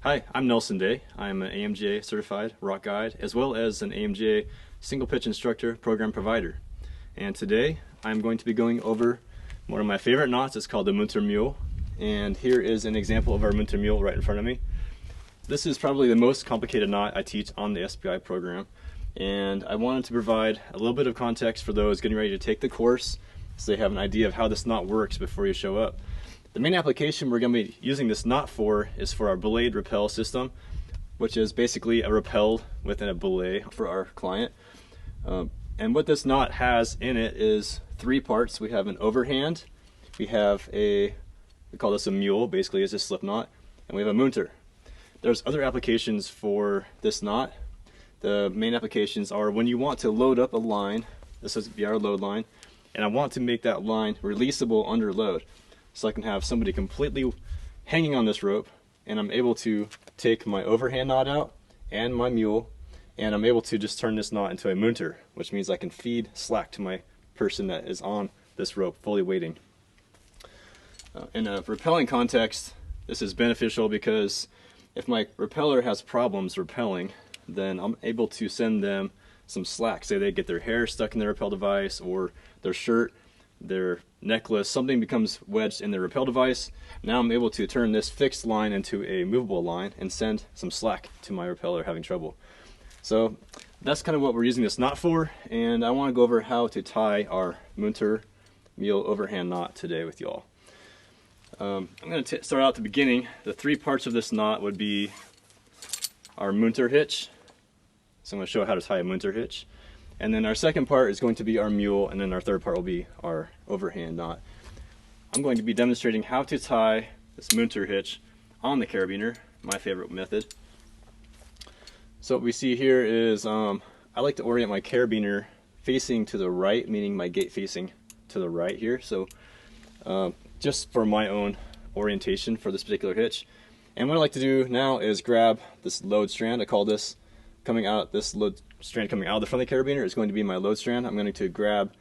Hi, I'm Nelson Day. I'm an AMJ certified rock guide as well as an AMJ single pitch instructor program provider. And today I'm going to be going over one of my favorite knots. It's called the Munter Mule. And here is an example of our Munter Mule right in front of me. This is probably the most complicated knot I teach on the SPI program. And I wanted to provide a little bit of context for those getting ready to take the course so they have an idea of how this knot works before you show up. The main application we're going to be using this knot for is for our belayed rappel system, which is basically a rappel within a belay for our client. And what this knot has in it is three parts. We have an overhand, we have we call this a mule, basically it's a slip knot, and we have a munter. There's other applications for this knot. The main applications are when you want to load up a line. This is our load line, and I want to make that line releasable under load. So I can have somebody completely hanging on this rope, and I'm able to take my overhand knot out and my mule, and I'm able to just turn this knot into a munter, which means I can feed slack to my person that is on this rope, fully waiting. In a rappelling context, this is beneficial because if my rappeller has problems rappelling, then I'm able to send them some slack. Say they get their hair stuck in their rappel device, or their shirt, their necklace, something becomes wedged in their rappel device. Now I'm able to turn this fixed line into a movable line and send some slack to my rappeller having trouble. So that's kind of what we're using this knot for, and I want to go over how to tie our Munter Mule Overhand Knot today with y'all. I'm going to start out at the beginning. The three parts of this knot would be our Munter hitch. So I'm going to show how to tie a Munter hitch. And then our second part is going to be our mule, and then our third part will be our overhand knot. I'm going to be demonstrating how to tie this Munter hitch on the carabiner, my favorite method. So what we see here is I like to orient my carabiner facing to the right, meaning my gate facing to the right here. So just for my own orientation for this particular hitch. And what I like to do now is grab this load strand. I call this coming out, this load strand coming out of the front of the carabiner is going to be my load strand. I'm going to grab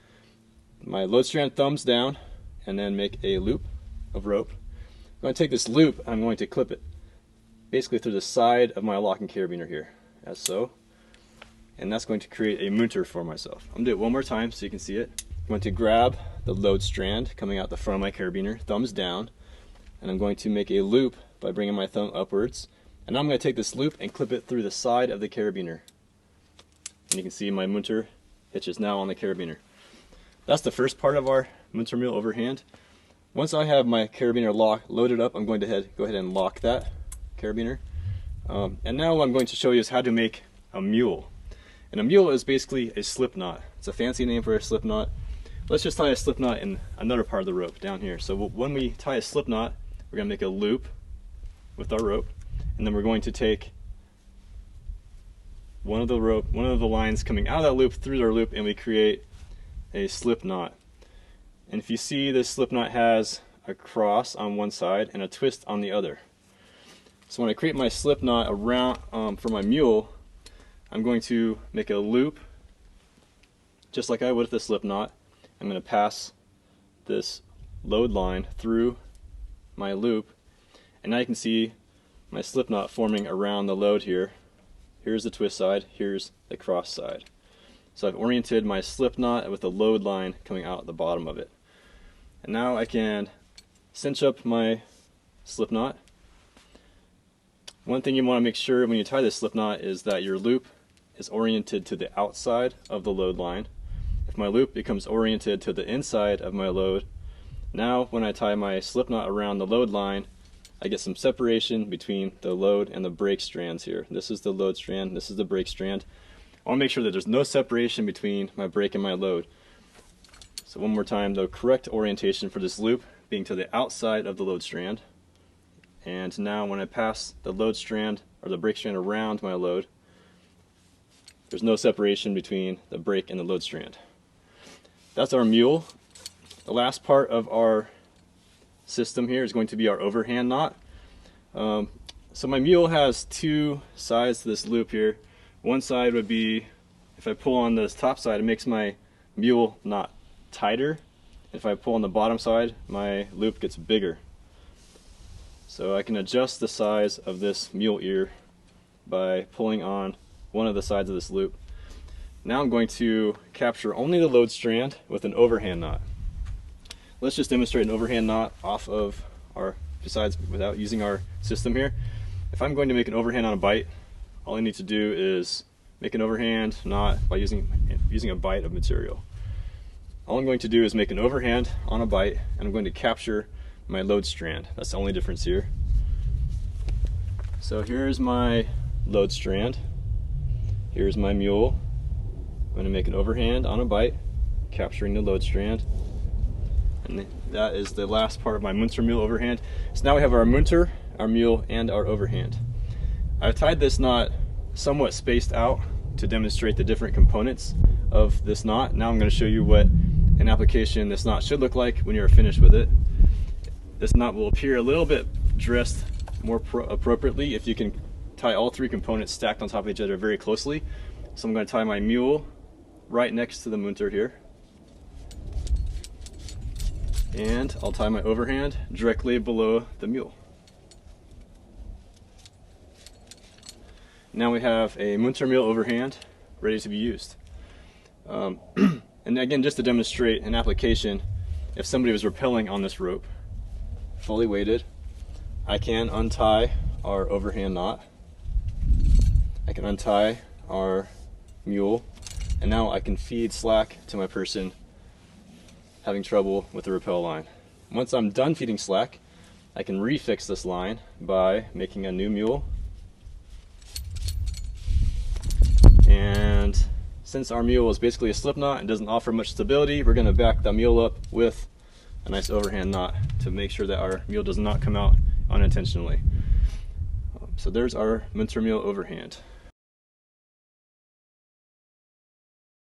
my load strand thumbs down and then make a loop of rope. I'm going to take this loop and I'm going to clip it basically through the side of my locking carabiner here, as so. And that's going to create a munter for myself. I'm going to do it one more time so you can see it. I'm going to grab the load strand coming out the front of my carabiner, thumbs down, and I'm going to make a loop by bringing my thumb upwards. And I'm going to take this loop and clip it through the side of the carabiner. And you can see my Munter hitch is now on the carabiner. That's the first part of our Munter Mule Overhand. Once I have my carabiner loaded up, I'm going to go ahead and lock that carabiner. And now what I'm going to show you is how to make a mule. And a mule is basically a slip knot. It's a fancy name for a slip knot. Let's just tie a slip knot in another part of the rope down here. So when we tie a slip knot, we're going to make a loop with our rope. And then we're going to take one of the lines coming out of that loop through our loop, and we create a slip knot. And if you see, this slip knot has a cross on one side and a twist on the other. So when I create my slip knot around for my mule, I'm going to make a loop just like I would with the slip knot. I'm going to pass this load line through my loop, and now you can see my slip knot forming around the load here. Here's the twist side, here's the cross side. So I've oriented my slip knot with the load line coming out the bottom of it. And now I can cinch up my slip knot. One thing you want to make sure when you tie this slip knot is that your loop is oriented to the outside of the load line. If my loop becomes oriented to the inside of my load, now when I tie my slip knot around the load line, I get some separation between the load and the brake strands here. This is the load strand, this is the brake strand. I want to make sure that there's no separation between my brake and my load. So one more time, the correct orientation for this loop being to the outside of the load strand. And now when I pass the load strand or the brake strand around my load, there's no separation between the brake and the load strand. That's our mule. The last part of our system here is going to be our overhand knot. So my mule has two sides to this loop here. One side would be, if I pull on this top side, it makes my mule knot tighter. If I pull on the bottom side, my loop gets bigger. So I can adjust the size of this mule ear by pulling on one of the sides of this loop. Now I'm going to capture only the load strand with an overhand knot. Let's just demonstrate an overhand knot off of our, without using our system here. If I'm going to make an overhand on a bite, all I need to do is make an overhand knot by using a bite of material. All I'm going to do is make an overhand on a bite, and I'm going to capture my load strand. That's the only difference here. So here's my load strand. Here's my mule. I'm going to make an overhand on a bite, capturing the load strand. And that is the last part of my Munter Mule Overhand. So now we have our Munter, our mule, and our overhand. I've tied this knot somewhat spaced out to demonstrate the different components of this knot. Now I'm going to show you what an application this knot should look like when you're finished with it. This knot will appear a little bit dressed more appropriately if you can tie all three components stacked on top of each other very closely. So I'm going to tie my mule right next to the Munter here. And I'll tie my overhand directly below the mule. Now we have a Munter Mule Overhand ready to be used. And again, just to demonstrate an application, if somebody was rappelling on this rope, fully weighted, I can untie our overhand knot. I can untie our mule, and now I can feed slack to my person having trouble with the rappel line. Once I'm done feeding slack, I can refix this line by making a new mule. And since our mule is basically a slip knot and doesn't offer much stability, we're going to back the mule up with a nice overhand knot to make sure that our mule does not come out unintentionally. So there's our Munter Mule Overhand.